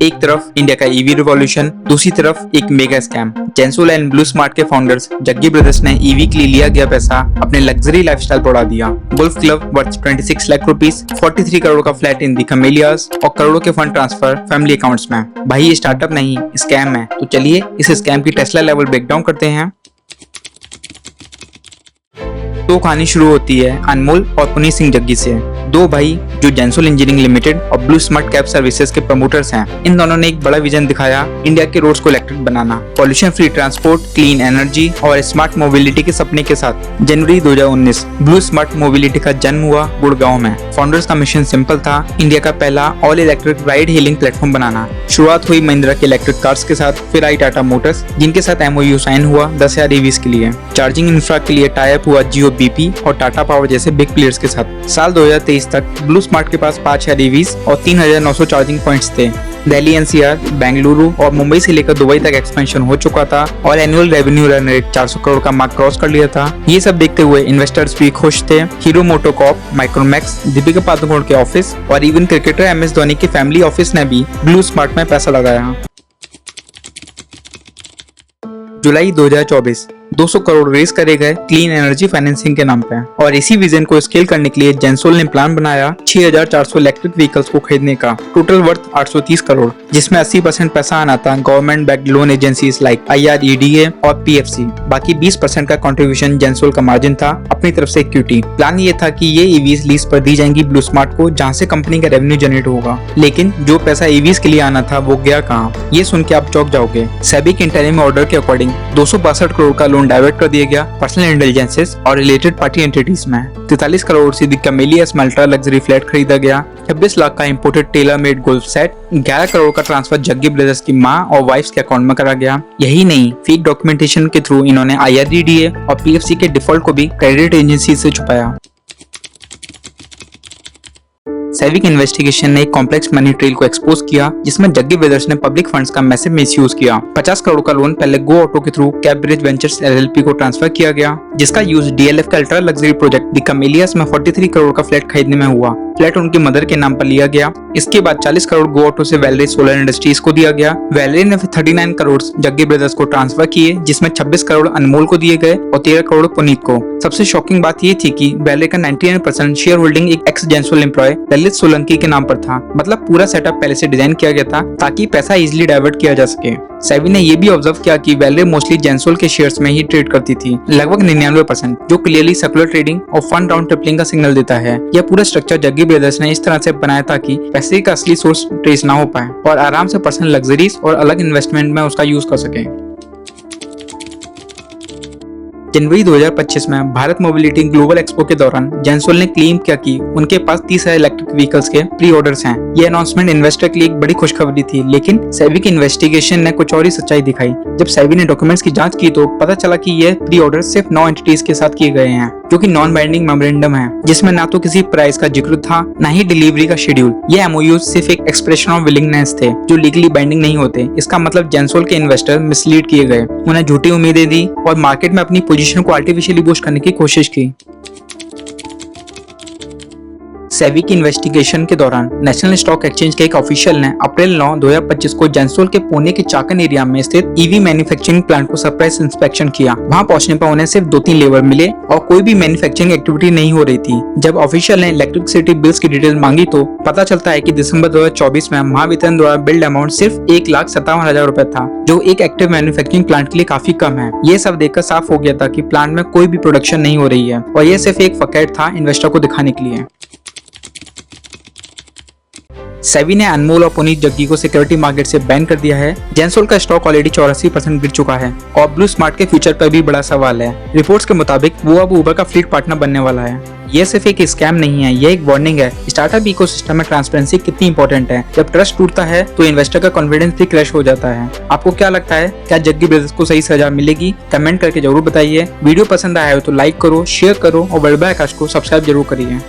एक तरफ इंडिया का ईवी रिवॉल्यूशन, दूसरी तरफ एक mega scam. Gensol and BluSmart के फाउंडर्स जग्गी ब्रदर्स ने ईवी के लिए लिया गया पैसा अपने लग्जरी लाइफस्टाइल पर उड़ा दिया। Golf club worth 26 lakh rupees, 43 crore का फ्लैट इन दी कैमेलियाज और करोड़ों के फंड ट्रांसफर फैमिली अकाउंट्स में। भाई ये स्टार्टअप नहीं, स्कैम है। तो चलिए इस स्कैम की टेस्ला लेवल ब्रेकडाउन करते हैं। तो कहानी शुरू होती है अनमोल और पुनीत सिंह जग्गी से, दो भाई जो जेंसोल इंजीनियरिंग लिमिटेड और ब्लू स्मार्ट कैब सर्विसेज के प्रमोटर्स हैं। इन दोनों ने एक बड़ा विजन दिखाया, इंडिया के रोड्स को इलेक्ट्रिक बनाना, pollution free transport, clean energy और स्मार्ट मोबिलिटी के सपने के साथ जनवरी 2019 ब्लू स्मार्ट मोबिलिटी का जन्म हुआ गुड़गांव में। फाउंडर्स का मिशन सिंपल था, इंडिया का पहला all electric ride hailing platform बनाना। शुरुआत हुई महिंद्रा के इलेक्ट्रिक कार्स के साथ, फिर आई टाटा मोटर्स जिनके साथ MOU साइन हुआ 10,000 EVs के लिए। चार्जिंग इंफ्रा के लिए टाई अप हुआ जियो, BP और टाटा पावर जैसे बिग प्लेयर्स के साथ। साल 2023 तक ब्लू स्मार्ट के पास 5,000 EVs और 3,900 चार्जिंग पॉइंट्स थे। दिल्ली, NCR, बेंगलुरु और मुंबई से लेकर दुबई तक एक्सपेंशन हो चुका था और annual revenue run rate 400 crore का मार्क क्रॉस कर लिया था। ये सब देखते हुए इन्वेस्टर्स भी खुश थे। Hero MotoCorp, Micromax, Deepika Padukone के ऑफिस और इवन क्रिकेटर MS धोनी के फैमिली ऑफिस ने भी ब्लू स्मार्ट में पैसा लगाया। जुलाई 2024 200 करोड़ रेज करे गए क्लीन एनर्जी फाइनेंसिंग के नाम पे और इसी विजन को स्केल करने के लिए जेंसोल ने प्लान बनाया 6,400 इलेक्ट्रिक व्हीकल्स को खरीदने का, टोटल वर्थ 830 करोड़, जिसमें 80% पैसा आना था government backed loan agencies like IREDA और PFC। बाकी 20% का कंट्रीब्यूशन जेंसोल का मार्जिन था, अपनी तरफ से इक्विटी। प्लान ये था कि ये EVs लीज पर दी जाएंगी ब्लू स्मार्ट को, जहाँ से कंपनी का रेवेन्यू जनरेट होगा। लेकिन जो पैसा EVs के लिए आना था वो गया कहाँ, ये सुन के आप चौंक जाओगे। सेबी के इंटरिम ऑर्डर के अकॉर्डिंग 262 करोड़ का लोन डाइवर्ट कर दिया गया पर्सनल इंटेलिजेंसेस और रिलेटेड पार्टी एंटिटीज में। 43 करोड़ से दी कैमेलियाज अल्ट्रा लग्जरी फ्लैट खरीदा गया। 26 लाख का imported tailor made golf set, 11 crore का ट्रांसफर जग्गी ब्रदर्स की मां और वाइफ्स के अकाउंट में करा गया। यही नहीं, फेक डॉक्यूमेंटेशन के थ्रू इन्होंने IREDA और PFC के डिफॉल्ट को भी क्रेडिट एजेंसी से छुपाया। सेबी की इन्वेस्टिगेशन ने एक कॉम्प्लेक्स मनी ट्रेल को एक्सपोज किया, जिसमें जग्गी ब्रदर्स ने पब्लिक फंड्स का मैसिव मिसयूज किया। 50 करोड़ का लोन पहले गो ऑटो के through cab bridge ventures LLP को ट्रांसफर किया गया, जिसका यूज DLF का अल्ट्रा लग्जरी प्रोजेक्ट द कैमेलियाज में 43 करोड़ का फ्लैट खरीदने में हुआ। फ्लैट उनकी मदर के नाम पर लिया गया। इसके बाद 40 करोड़ गो ऑटो से वैलरी सोलर इंडस्ट्रीज को दिया गया। वैलरी ने फिर 39 करोड़ जग्गी ब्रदर्स को ट्रांसफर किए, जिसमें 26 करोड़ अनमोल को दिए गए और 13 करोड़ पुनीत को। सबसे शॉकिंग बात ये थी कि वैलरी का 99% शेयर होल्डिंग एक एक्स जेंसोल एम्प्लॉय ललित सोलंकी के नाम पर था। मतलब पूरा सेटअप पहले से डिजाइन किया गया था ताकि पैसा इजिली डाइवर्ट किया जा सके। सेबी ने ये भी ऑब्जर्व किया कि वैलरी मोस्टली जेंसोल के शेयर्स में ही ट्रेड करती थी, लगभग 99%, जो क्लियरली सर्कुलर ट्रेडिंग और फंड राउंड ट्रिपलिंग का सिग्नल देता है। यह पूरा स्ट्रक्चर जग्गी ब्रदर्स ने इस तरह से बनाया ताकि पैसे का असली सोर्स ट्रेस ना हो पाए और आराम से पर्सनल लग्जरीज और अलग इन्वेस्टमेंट में उसका यूज कर सके। जनवरी 2025 में भारत मोबिलिटी ग्लोबल एक्सपो के दौरान जेंसोल ने क्लेम किया कि उनके पास 30,000 इलेक्ट्रिक व्हीकल्स के प्री ऑर्डर्स हैं। यह अनाउंसमेंट इन्वेस्टर के लिए एक बड़ी खुशखबरी थी, लेकिन सेबी की इन्वेस्टिगेशन ने कुछ और ही सच्चाई दिखाई। जब सेबी ने डॉक्यूमेंट्स की जांच की तो पता चला कि यह प्री ऑर्डर सिर्फ 9 एंटिटीज के साथ किए गए हैं, जो कि नॉन बाइंडिंग मेमोरेंडम है, जिसमें ना तो किसी प्राइस का जिक्र था, ना ही डिलीवरी का शेड्यूल। ये MOU सिर्फ एक एक्सप्रेशन ऑफ विलिंगनेस थे, जो लीगली बाइंडिंग नहीं होते। इसका मतलब जेंसोल के इन्वेस्टर मिसलीड किए गए, उन्हें झूठी उम्मीदें दी और मार्केट में अपनी पोजीशन को आर्टिफिशियली बूस्ट करने की कोशिश की। सेबी की इन्वेस्टिगेशन के दौरान नेशनल स्टॉक एक्सचेंज के एक ऑफिशियल ने अप्रैल 9, 2025 को जेंसोल के पुणे के चाकन एरिया में स्थित EV मैन्युफैक्चरिंग प्लांट को सरप्राइज इंस्पेक्शन किया। वहां पहुंचने पर उन्हें सिर्फ 2-3 लेबर मिले और कोई भी मैन्युफैक्चरिंग एक्टिविटी नहीं हो रही थी। जब ऑफिशियल ने इलेक्ट्रिसिटी बिल्स की डिटेल मांगी तो पता चलता है कि दिसंबर 2024 में महावितरण द्वारा बिल्ड अमाउंट सिर्फ 1,57,000 रुपए था, जो एक एक्टिव मैन्युफैक्चरिंग प्लांट के लिए काफी कम है। ये सब देखकर साफ हो गया था कि प्लांट में कोई भी प्रोडक्शन नहीं हो रही है और ये सिर्फ एक फकैट था इन्वेस्टर को दिखाने के लिए। सेबी ने अनमोल और पुनीत जग्गी को सिक्योरिटी मार्केट से बैन कर दिया है। जेंसोल का स्टॉक ऑलरेडी 84% गिर चुका है और ब्लू स्मार्ट के फ्यूचर पर भी बड़ा सवाल है। रिपोर्ट्स के मुताबिक वो अब उबर का फ्लीट पार्टनर बनने वाला है। ये सिर्फ एक स्कैम नहीं है, ये एक वार्निंग है। स्टार्टअप इकोसिस्टम में ट्रांसपेरेंसी कितनी इंपॉर्टेंट है। जब ट्रस्ट टूटता है तो इन्वेस्टर का कॉन्फिडेंस भी क्रैश हो जाता है। आपको क्या लगता है, क्या जग्गी ब्रदर्स को सही सजा मिलेगी? कमेंट करके जरूर बताइए। वीडियो पसंद आया हो तो लाइक करो, शेयर करो और वर्ल्ड आकाश को सब्सक्राइब जरूर करिए।